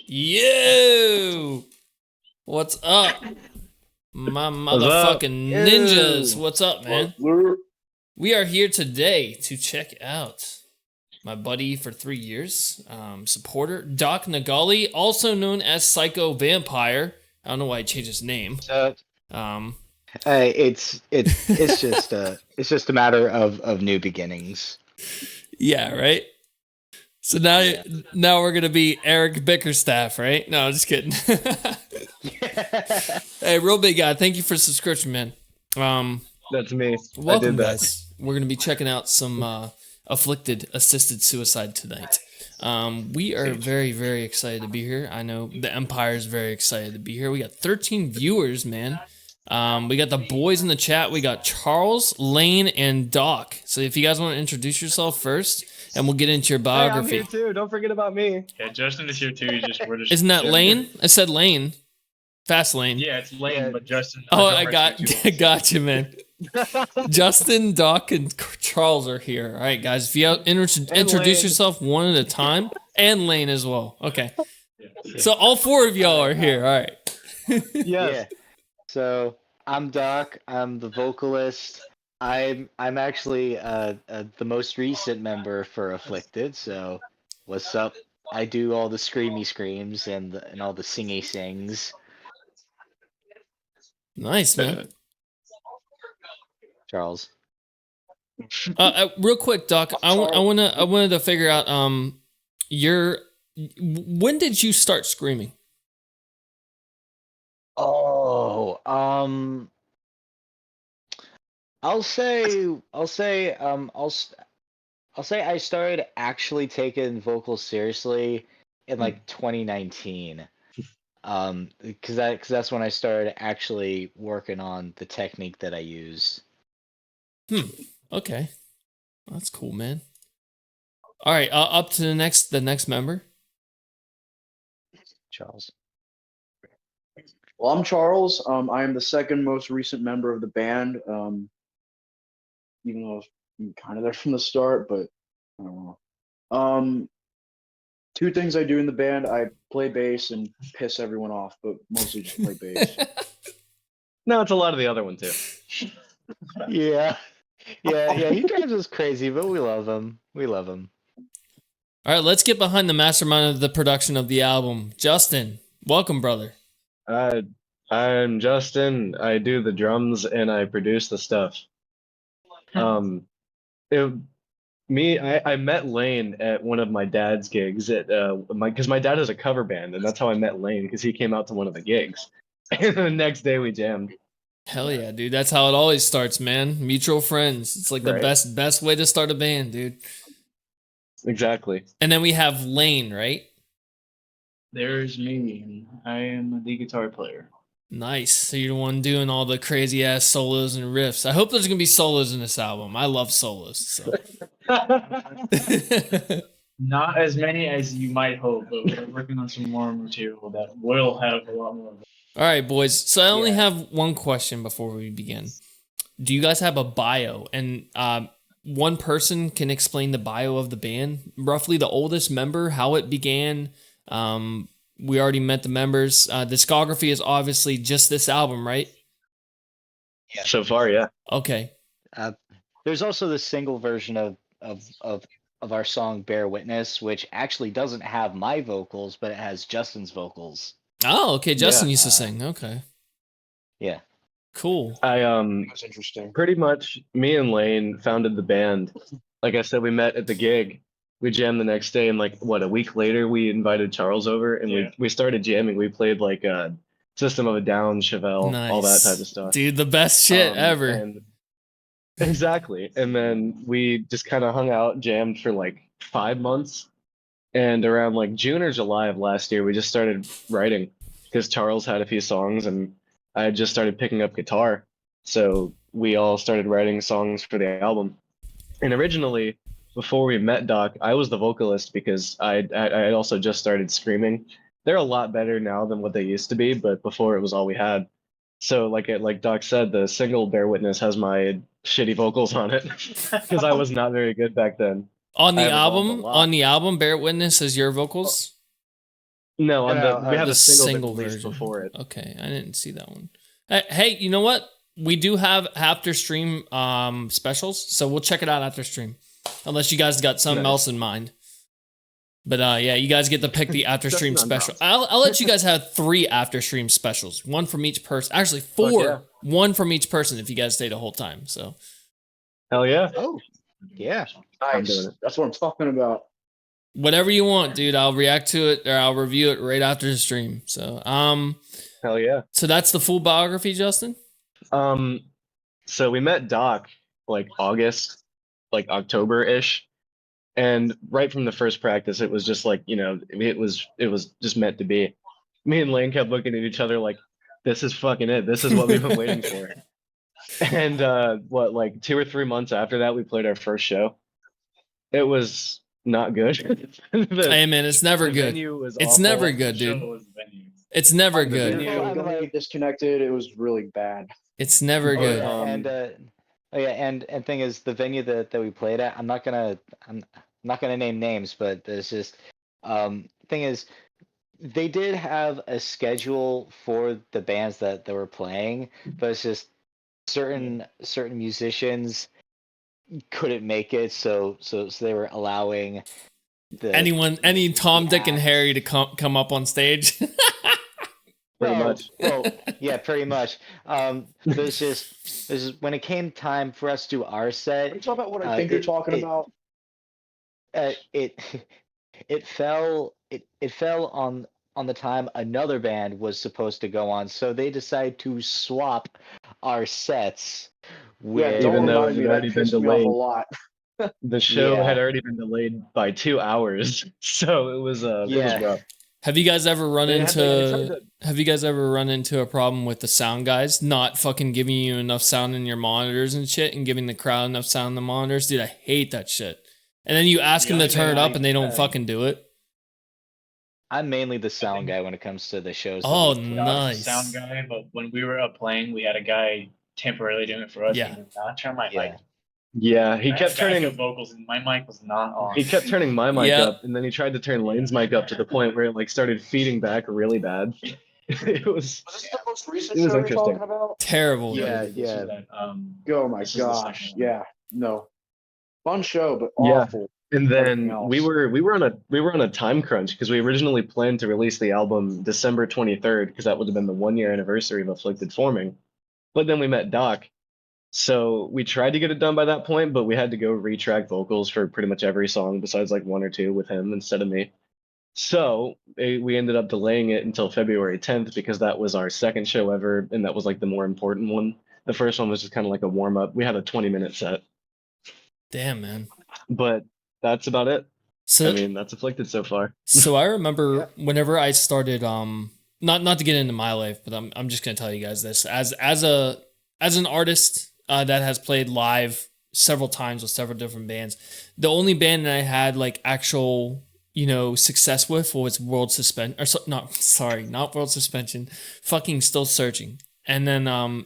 Yo! What's up? My What's up? motherfucking ninjas. Ew. What's up, man? What? We are here today to check out my buddy for 3 years, supporter, Doc Nagali, also known as Psycho Vampire. I don't know why he changed his name. So, Um, it's just a matter of new beginnings. yeah, right? So now we're gonna be Eric Bickerstaff, right? No, I'm just kidding. Hey, real big guy, thank you for subscription, man. That's me. I Welcome, did that. guys. We're going to be checking out some Afflicted assisted suicide tonight. We are very, very excited to be here. I know the Empire is very excited to be here. We got 13 viewers, man. We got the boys in the chat. We got Charles, Lane, and Doc. So if you guys want to introduce yourself first, and we'll get into your Hey, I'm biography. here too. Don't forget about me. Yeah, Justin is here too. We're just Isn't that sharing Lane? I said Lane. Fast Lane. Yeah, it's Lane, Yeah. but Justin. Oh, don't I got respect you all. got you, man. Justin, Doc, and Charles are here. All right, guys. If you introduce Lane. yourself one at a time, and Lane as well. Okay. Yeah. So all four of y'all are here. All right. Yes. Yeah. So I'm Doc. I'm the vocalist. I'm actually the most recent member for Afflicted. So what's up? I do all the screamy screams and all the singy sings. Nice, man. Charles. Real quick, Doc. I wanted to figure out when did you start screaming? Oh, I'll say I started actually taking vocals seriously in like 2019. Because that's when I started actually working on the technique that I use. Okay. That's cool, man. All right, up to the next member. Charles. Well, I'm Charles. I am the second most recent member of the band. Even though I'm kind of there from the start, but I don't know. Two things I do in the band: I play bass and piss everyone off, but mostly just play bass. No, it's a lot of the other one too. Yeah. Yeah, he drives us crazy, but we love him. We love him. All right, let's get behind the mastermind of the production of the album. Justin, welcome, brother. I'm Justin. I do the drums and I produce the stuff. I met Lane at one of my dad's gigs at because my dad has a cover band, and that's how I met Lane, because he came out to one of the gigs. And the next day we jammed. Hell yeah, dude. That's how it always starts, man. Mutual friends. It's like the Right. best way to start a band, dude. Exactly. And then we have Lane, right? There's me, and I am the guitar player. Nice. So you're the one doing all the crazy ass solos and riffs. I hope there's gonna be solos in this album. I love solos. So. Not as many as you might hope, but we're working on some more material that will have a lot more. All right, boys. So I only Yeah. have one question before we begin. Do you guys have a bio? And one person can explain the bio of the band, roughly the oldest member, how it began. We already met the members. Discography is obviously just this album, right? So far, yeah. Okay. There's also the single version of our song "Bear Witness," which actually doesn't have my vocals, but it has Justin's vocals. Oh, okay. Justin Yeah. used to sing. Okay. Yeah. Cool. That's interesting. Pretty much me and Lane founded the band. Like I said, we met at the gig. We jammed the next day, and like a week later we invited Charles over, and Yeah. we started jamming. We played like System of a Down, Chevelle, all that Nice. type of stuff. Dude, the best shit ever. And exactly. And then we just kind of hung out, jammed for like 5 months. And around like June or July of last year, we just started writing, because Charles had a few songs and I had just started picking up guitar. So we all started writing songs for the album. And originally, before we met Doc, I was the vocalist, because I had also just started screaming. They're a lot better now than what they used to be, but before it was all we had. So like Doc said, the single "Bear Witness" has my shitty vocals on it, because I was not very good back then. On I the have evolved a album, lot. Bear Witness is your vocals. No, on No, we have the a single, single that released version. before it. Okay, I didn't see that one. Hey, you know what? We do have after stream specials, so we'll check it out after stream. Unless you guys got something Nice. else in mind. But yeah, you guys get to pick the after stream Just not special. I'll let you guys have 3 after stream specials, one from each person. Actually, 4, yeah. one from each person if you guys stay the whole time. So Hell yeah. Oh, yeah. I'm doing it. That's what I'm talking about. whatever you want, dude. I'll react to it or I'll review it right after the stream. So Hell yeah. so that's the full biography, Justin. So we met Doc like August, like October-ish. And right from the first practice, it was just like, it was just meant to be. Me and Lane kept looking at each other like, this is fucking it. This is what we've been waiting for. And like 2 or 3 months after that, we played our first show. It was not good. Hey man, it's never the good. venue was It's awful. never good, Show dude. was the venue. It's never The good. venue- We got disconnected. It was really bad. It's never Oh, good. yeah. And thing is, the venue that we played at, I'm not gonna name names, but there's just thing is, they did have a schedule for the bands that were playing, but it's just certain musicians couldn't make it, so they were allowing Any Tom, Dick, and Harry to come up on stage. Pretty much. Well, yeah, pretty much. There's just when it came time for us to do our set, Are you talking about what I think you're talking about? It fell on the time another band was supposed to go on, so they decided to swap our sets. Yeah, With, don't Even though remind it me. had That already been pissed me off a delayed. lot. The show Yeah. had already been delayed by 2 hours, so it was Yeah. rough. Have you guys ever run They had, like, they tried into? to- Have you guys ever run into a problem with the sound guys not fucking giving you enough sound in your monitors and shit, and giving the crowd enough sound in the monitors? Dude, I hate that shit. And then you ask them to turn it up, and they don't fucking do it. I'm mainly the sound guy when it comes to the shows. that Oh, we play. Not a nice. sound guy, but when we were up playing, we had a guy temporarily doing it for us. Yeah. He did not turn my Yeah. mic. Yeah, he I kept had turning backup vocals, and my mic was not on. He kept turning my mic Yep. up, and then he tried to turn Lane's mic up to the point where it like started feeding back really bad. It was Was this the most recent It was show you're interesting. talking about? Terrible. Yeah, dude. This yeah. was that, Oh my This is the gosh. second one. Yeah. No. Fun show, but Yeah. awful. and Everything then else. we were on a time crunch because we originally planned to release the album December 23rd because that would have been the 1 year anniversary of Afflicted forming. But then we met Doc. So we tried to get it done by that point, but we had to go retrack vocals for pretty much every song besides like 1 or 2 with him instead of me. So we ended up delaying it until February 10th because that was our second show ever, and that was like the more important one. The first one was just kind of like a warm up. We had a 20-minute set, Damn, man. but that's about it. So I mean, that's Afflicted so far. So I remember whenever I started, not to get into my life, but I'm just gonna tell you guys this as an artist that has played live several times with several different bands. The only band that I had like actual success with was World Suspension, not World Suspension, fucking Still Searching. And then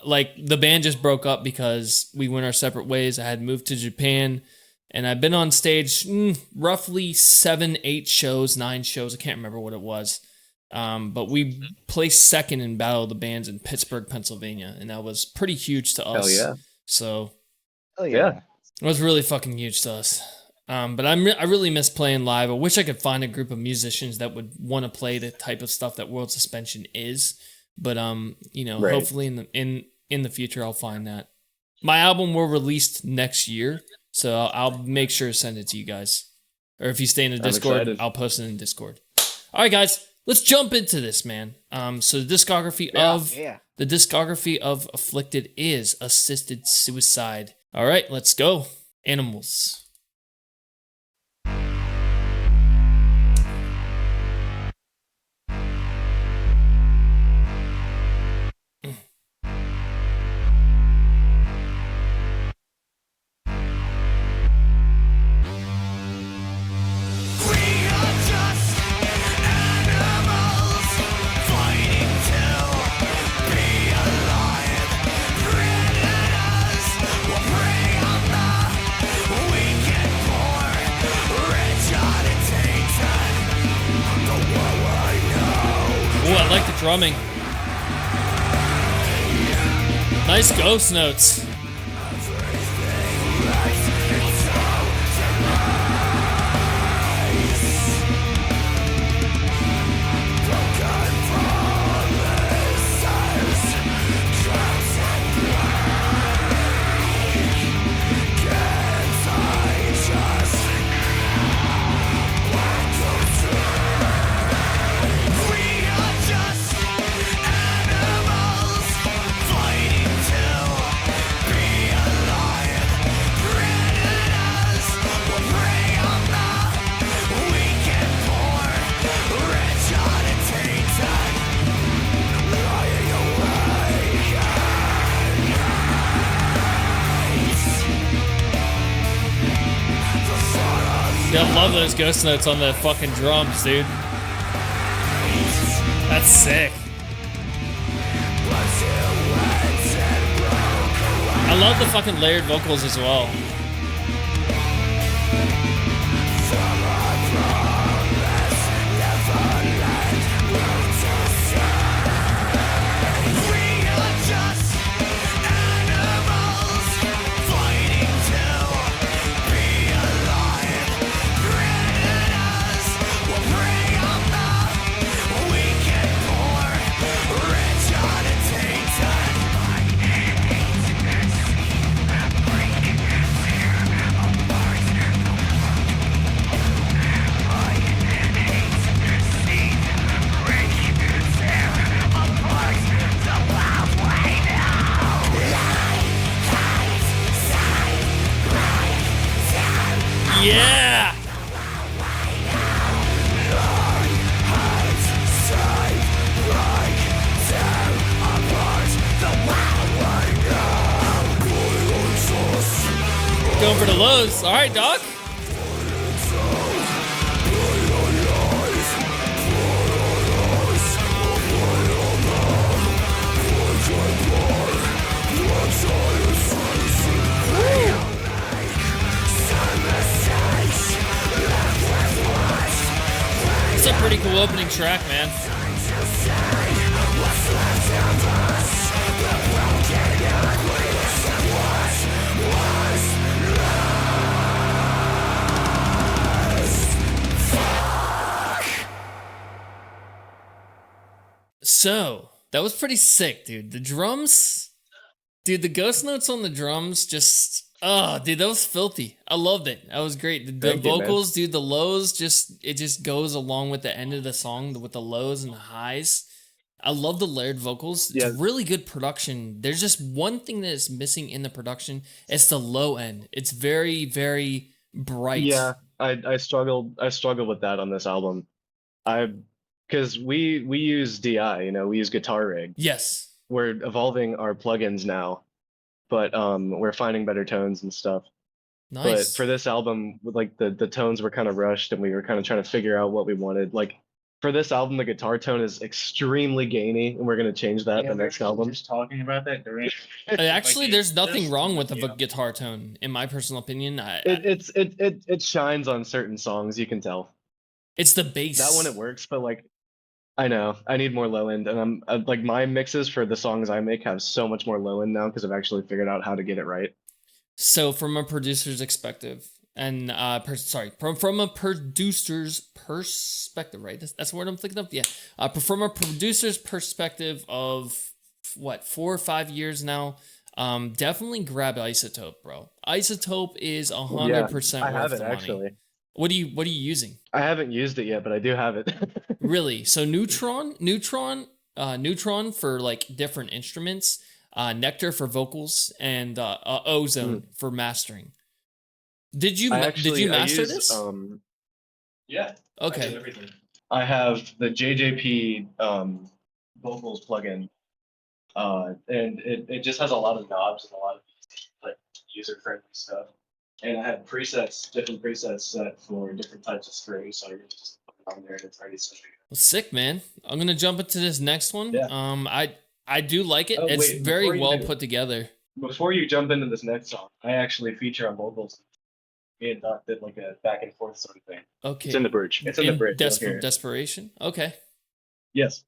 like the band just broke up because we went our separate ways. I had moved to Japan. And I've been on stage roughly 7, 8 shows, 9 shows. I can't remember what it was. But we placed second in Battle of the Bands in Pittsburgh, Pennsylvania. And that was pretty huge to us. Hell yeah. So Oh Yeah. it was really fucking huge to us. But I really miss playing live. I wish I could find a group of musicians that would want to play the type of stuff that World Suspension is. But Right. hopefully in the future I'll find that. My album will release next year. So I'll make sure to send it to you guys. Or if you stay in the Discord, excited. I'll post it in Discord. All right, guys, let's jump into this, man. So the discography of Afflicted is Assisted Suicide. All right, let's go. Animals. We Oh, I like the drumming. Nice ghost notes. I love those ghost notes on the fucking drums, dude. That's sick. I love the fucking layered vocals as well. Yeah! Going for the lows. All right, dog. It's a pretty cool opening track, man. So, that was pretty sick, dude. The drums, dude, the ghost notes on the drums just, oh, dude, that was filthy. I loved it. That was great. The Thank you, vocals, dude, the lows, it just goes along with the end of the song with the lows and the highs. I love the layered vocals. It's Yeah. really good production. There's just one thing that is missing in the production. It's the low end. It's very, very bright. Yeah, I struggled with that on this album. Because we use DI, we use Guitar Rig. Yes. We're evolving our plugins now, but we're finding better tones and stuff. Nice. But for this album, like the tones were kind of rushed, and we were kind of trying to figure out what we wanted. Like for this album, the guitar tone is extremely gainy, and we're gonna change that Yeah, the next we were album. just talking about that during. Actually, Like, there's nothing wrong with the yeah. guitar tone, in my personal opinion. It shines on certain songs, you can tell. It's the bass. That one it works, but like I know I need more low end, and I'm like my mixes for the songs I make have so much more low end now because I've actually figured out how to get it right. So, from a producer's perspective, and from a producer's perspective, right? That's the word I'm thinking of. Yeah. From a producer's perspective of what 4 or 5 years now, definitely grab Isotope, bro. Isotope is 100% I worth have it the money. actually. What are you using? I haven't used it yet, but I do have it. Really? So Neutron for like different instruments, Nectar for vocals, and Ozone for mastering. Did you master this? Yeah. I Okay. did everything. I have the JJP vocals plugin, and it just has a lot of knobs and a lot of like user friendly stuff. And I had different presets set for different types of strings, so I really just put it on there and it's ready to go. Well, sick, man. I'm gonna jump into this next one. Yeah. I do like it. Oh, It's wait, very before you well do- put together. Before you jump into this next song, I actually feature on vocals. Me and Doc did like a back and forth sort of thing. Okay. It's in the bridge. It's in the bridge. You'll hear it. Desperation. Okay. Yes.